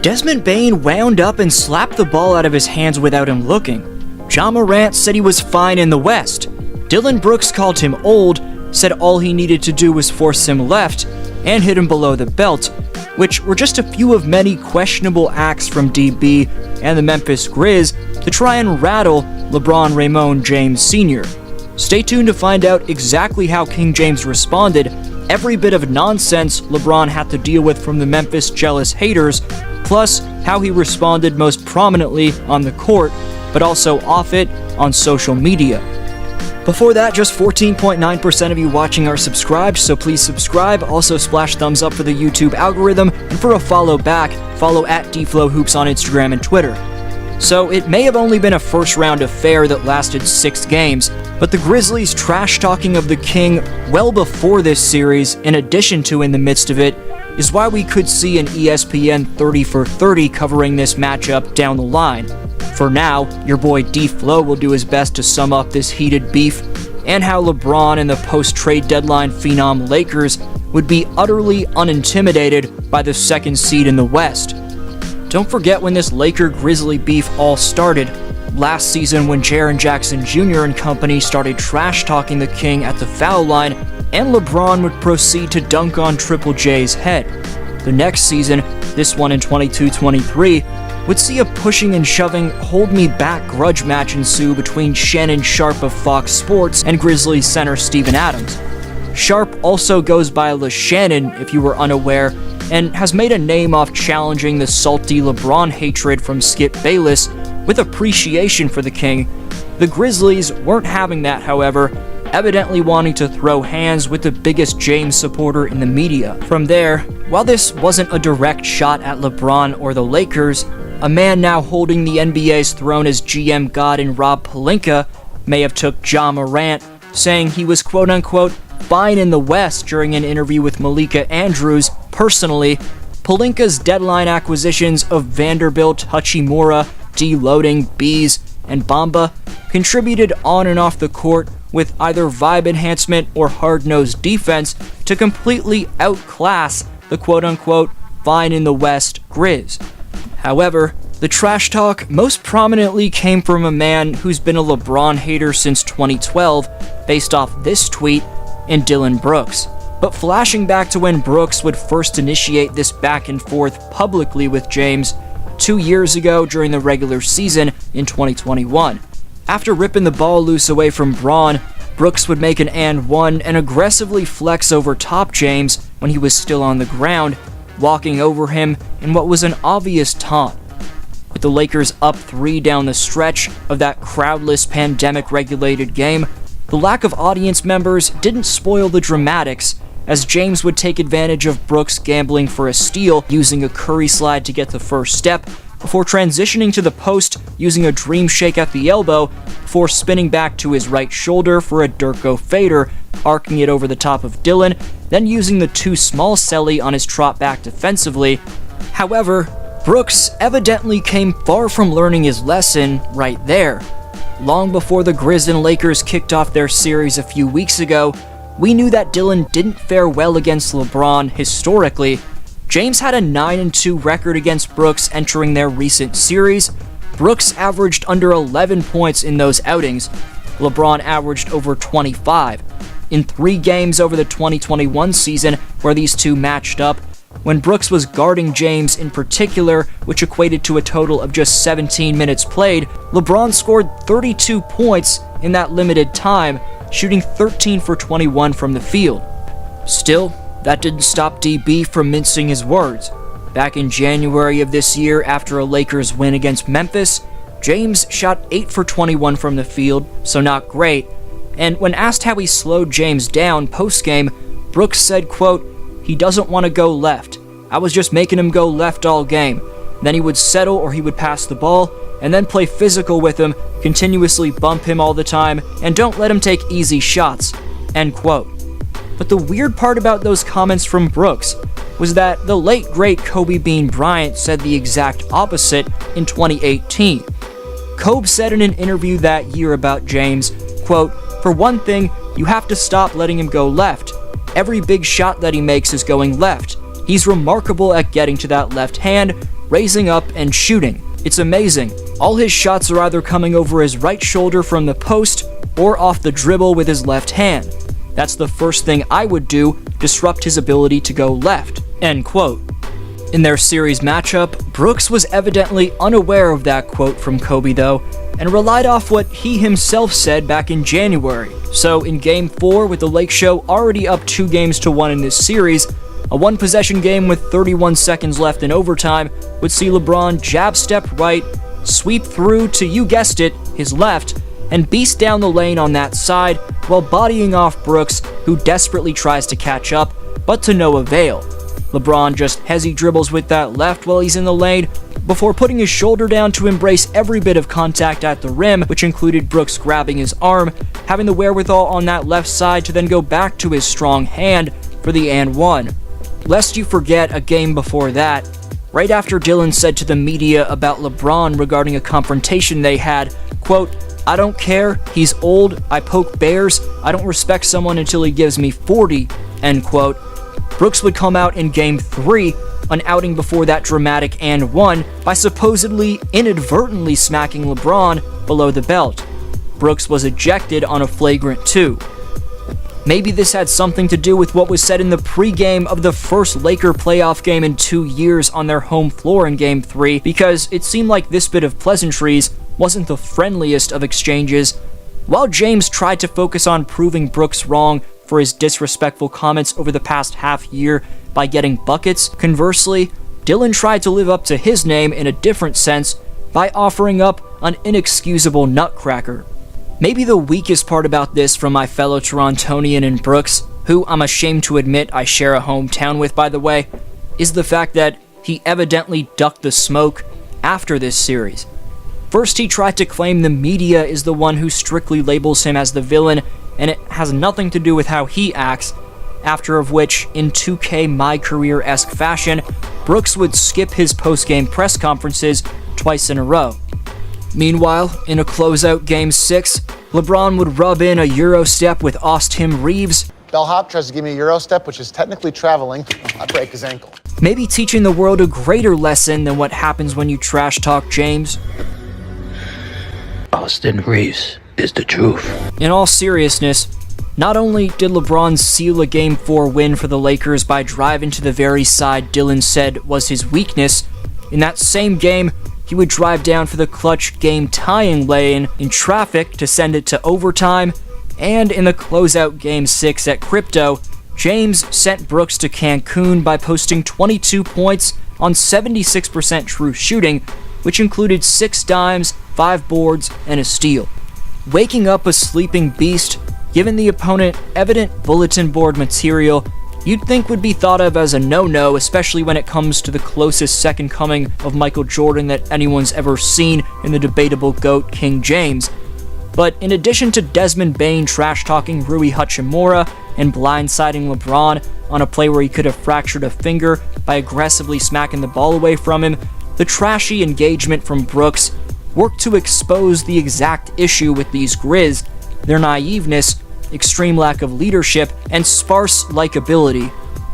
Desmond Bane wound up and slapped the ball out of his hands without him looking. Ja Morant said he was fine in the West. Dillon Brooks called him old, said all he needed to do was force him left, and hit him below the belt, which were just a few of many questionable acts from DB and the Memphis Grizz to try and rattle LeBron Raymond James Sr. Stay tuned to find out exactly how King James responded, every bit of nonsense LeBron had to deal with from the Memphis jealous haters, plus how he responded most prominently on the court, but also off it on social media. Before that, just 14.9% of you watching are subscribed, so please subscribe. Also splash thumbs up for the YouTube algorithm, and for a follow back, follow at DFlowHoops on Instagram and Twitter. So it may have only been a first round affair that lasted 6 games, but the Grizzlies' trash-talking of the King well before this series, in addition to in the midst of it, is why we could see an ESPN 30 for 30 covering this matchup down the line. For now, your boy D-Flow will do his best to sum up this heated beef and how LeBron and the post-trade deadline phenom Lakers would be utterly unintimidated by the second seed in the West. Don't forget when this Laker-Grizzly beef all started, last season when Jaren Jackson Jr. and company started trash-talking the King at the foul line, and LeBron would proceed to dunk on Triple J's head. The next season, this one in 22-23, would see a pushing and shoving hold-me-back grudge match ensue between Shannon Sharpe of Fox Sports and Grizzlies center Steven Adams. Sharpe also goes by LeShannon, if you were unaware, and has made a name off challenging the salty LeBron hatred from Skip Bayless with appreciation for the King. The Grizzlies weren't having that, however, evidently wanting to throw hands with the biggest James supporter in the media. From there, while this wasn't a direct shot at LeBron or the Lakers, a man now holding the NBA's throne as GM god in Rob Pelinka may have took Ja Morant, saying he was quote-unquote fine in the West during an interview with Malika Andrews. Personally, Pelinka's deadline acquisitions of Vanderbilt, Hachimura, D-Loading, Bees, and Bamba contributed on and off the court with either vibe enhancement or hard-nosed defense to completely outclass the quote-unquote fine in the West Grizz. However, the trash talk most prominently came from a man who's been a LeBron hater since 2012, based off this tweet, in Dillon Brooks. But flashing back to when Brooks would first initiate this back and forth publicly with James 2 years ago during the regular season in 2021. After ripping the ball loose away from Braun, Brooks would make an and one and aggressively flex over top James when he was still on the ground, walking over him in what was an obvious taunt. With the Lakers up 3 down the stretch of that crowdless pandemic-regulated game, the lack of audience members didn't spoil the dramatics, as James would take advantage of Brooks gambling for a steal using a Curry slide to get the first step, before transitioning to the post using a dream shake at the elbow, before spinning back to his right shoulder for a Durko fader, arcing it over the top of Dillon, then using the too small celly on his trot back defensively. However, Brooks evidently came far from learning his lesson right there. Long before the Grizz and Lakers kicked off their series a few weeks ago, we knew that Dillon didn't fare well against LeBron historically. James had a 9-2 record against Brooks entering their recent series. Brooks averaged under 11 points in those outings. LeBron averaged over 25. In 3 games over the 2021 season where these two matched up, when Brooks was guarding James in particular, which equated to a total of just 17 minutes played, LeBron scored 32 points in that limited time, shooting 13 for 21 from the field. Still, that didn't stop DB from mincing his words. Back in January of this year, after a Lakers win against Memphis, James shot 8 for 21 from the field, so not great, and when asked how he slowed James down post-game, Brooks said, quote, "He doesn't want to go left. I was just making him go left all game. Then he would settle or he would pass the ball, and then play physical with him, continuously bump him all the time, and don't let him take easy shots." End quote. But the weird part about those comments from Brooks was that the late great Kobe Bean Bryant said the exact opposite in 2018. Kobe said in an interview that year about James, quote, "For one thing, you have to stop letting him go left. Every big shot that he makes is going left. He's remarkable at getting to that left hand, raising up and shooting. It's amazing. All his shots are either coming over his right shoulder from the post or off the dribble with his left hand. That's the first thing I would do, disrupt his ability to go left." End quote. In their series matchup, Brooks was evidently unaware of that quote from Kobe though, and relied off what he himself said back in January. So in Game 4, with the Lake Show already up 2-1 in this series, a one-possession game with 31 seconds left in overtime would see LeBron jab step right, sweep through to, you guessed it, his left, and beast down the lane on that side while bodying off Brooks, who desperately tries to catch up, but to no avail. LeBron just hezzy dribbles with that left while he's in the lane, before putting his shoulder down to embrace every bit of contact at the rim, which included Brooks grabbing his arm, having the wherewithal on that left side to then go back to his strong hand for the and one. Lest you forget, a game before that, right after Dillon said to the media about LeBron regarding a confrontation they had, quote, "I don't care, he's old, I poke bears, I don't respect someone until he gives me 40, end quote. Brooks would come out in Game 3, an outing before that dramatic and one, by supposedly inadvertently smacking LeBron below the belt. Brooks was ejected on a flagrant 2. Maybe this had something to do with what was said in the pregame of the first Laker playoff game in 2 years on their home floor in Game 3, because it seemed like this bit of pleasantries wasn't the friendliest of exchanges. While James tried to focus on proving Brooks wrong for his disrespectful comments over the past half year by getting buckets, conversely, Dillon tried to live up to his name in a different sense by offering up an inexcusable nutcracker. Maybe the weakest part about this from my fellow Torontonian and Brooks, who I'm ashamed to admit I share a hometown with, by the way, is the fact that he evidently ducked the smoke after this series. First, he tried to claim the media is the one who strictly labels him as the villain, and it has nothing to do with how he acts, after of which, in 2K My Career-esque fashion, Brooks would skip his post-game press conferences twice in a row. Meanwhile, in a closeout Game 6, LeBron would rub in a Euro step with Austin Reeves. Bellhop tries to give me a Euro step, which is technically traveling. I break his ankle. Maybe teaching the world a greater lesson than what happens when you trash talk James. Austin Reeves is the truth. In all seriousness, not only did LeBron seal a Game 4 win for the Lakers by driving to the very side Dillon said was his weakness, in that same game, he would drive down for the clutch game-tying lane in traffic to send it to overtime, and in the closeout Game 6 at Crypto, James sent Brooks to Cancun by posting 22 points on 76% true shooting, which included 6 dimes, 5 boards, and a steal. Waking up a sleeping beast, given the opponent evident bulletin board material you'd think would be thought of as a no-no, especially when it comes to the closest second coming of Michael Jordan that anyone's ever seen in the debatable GOAT King James. But in addition to Desmond Bane trash-talking Rui Hachimura and blindsiding LeBron on a play where he could have fractured a finger by aggressively smacking the ball away from him, the trashy engagement from Brooks worked to expose the exact issue with these Grizz, their naiveness, extreme lack of leadership, and sparse likability.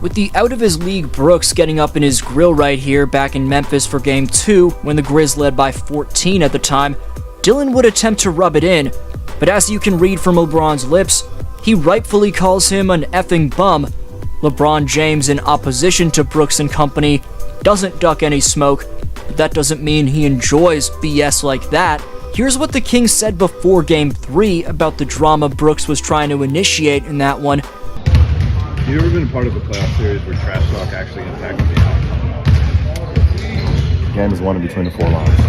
With the out-of-his-league Brooks getting up in his grill right here back in Memphis for Game 2, when the Grizz led by 14 at the time, Dillon would attempt to rub it in, but as you can read from LeBron's lips, he rightfully calls him an effing bum. LeBron James, in opposition to Brooks and company, doesn't duck any smoke, but that doesn't mean he enjoys BS like that. Here's what the King said before Game 3 about the drama Brooks was trying to initiate in that one. Have you ever been part of a playoff series where trash talk actually impacted the outcome? Game is won in between the 4 lines.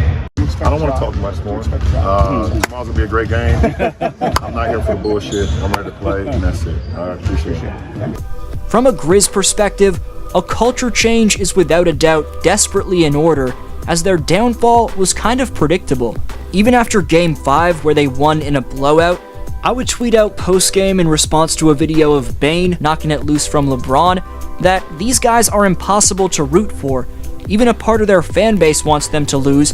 I don't want to talk much more. Tomorrow's going to be a great game. I'm not here for the bullshit. I'm ready to play, and that's it. I appreciate it. From a Grizz perspective, a culture change is without a doubt desperately in order, as their downfall was kind of predictable. Even after Game 5, where they won in a blowout, I would tweet out post-game in response to a video of Bane knocking it loose from LeBron that these guys are impossible to root for. Even a part of their fan base wants them to lose.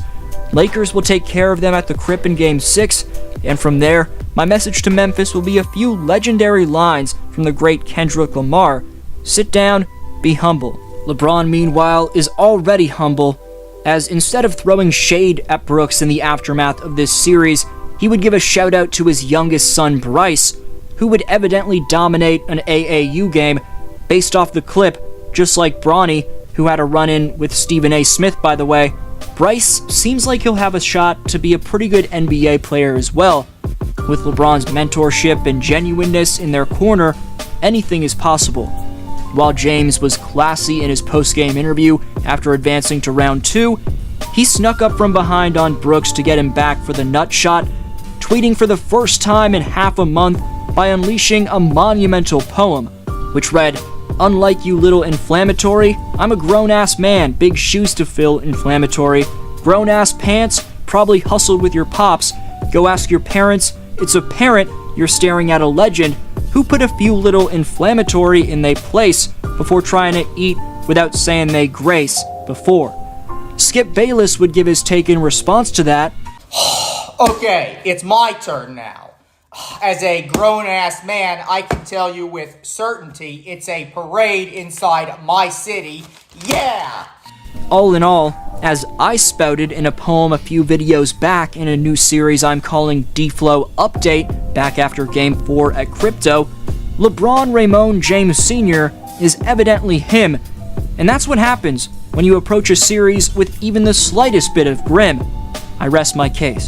Lakers will take care of them at the Crip in Game 6, and from there, my message to Memphis will be a few legendary lines from the great Kendrick Lamar. Sit down, be humble. LeBron, meanwhile, is already humble, as instead of throwing shade at Brooks in the aftermath of this series, he would give a shout out to his youngest son Bryce, who would evidently dominate an AAU game based off the clip, just like Bronny, who had a run-in with Stephen A. Smith, by the way. Bryce seems like he'll have a shot to be a pretty good NBA player as well. With LeBron's mentorship and genuineness in their corner, anything is possible. While James was classy in his post-game interview after advancing to round 2, he snuck up from behind on Brooks to get him back for the nut shot, tweeting for the first time in half a month by unleashing a monumental poem, which read, "Unlike you little inflammatory, I'm a grown-ass man, big shoes to fill inflammatory. Grown-ass pants, probably hustled with your pops. Go ask your parents, it's apparent you're staring at a legend who put a few little inflammatory in they place before trying to eat without saying they grace before." Skip Bayless would give his take in response to that. Okay, it's my turn now. As a grown-ass man, I can tell you with certainty it's a parade inside my city. Yeah! All in all, as I spouted in a poem a few videos back in a new series I'm calling D-Flow Update back after Game 4 at Crypto, LeBron Raymond James Sr. is evidently him, and that's what happens when you approach a series with even the slightest bit of grim. I rest my case.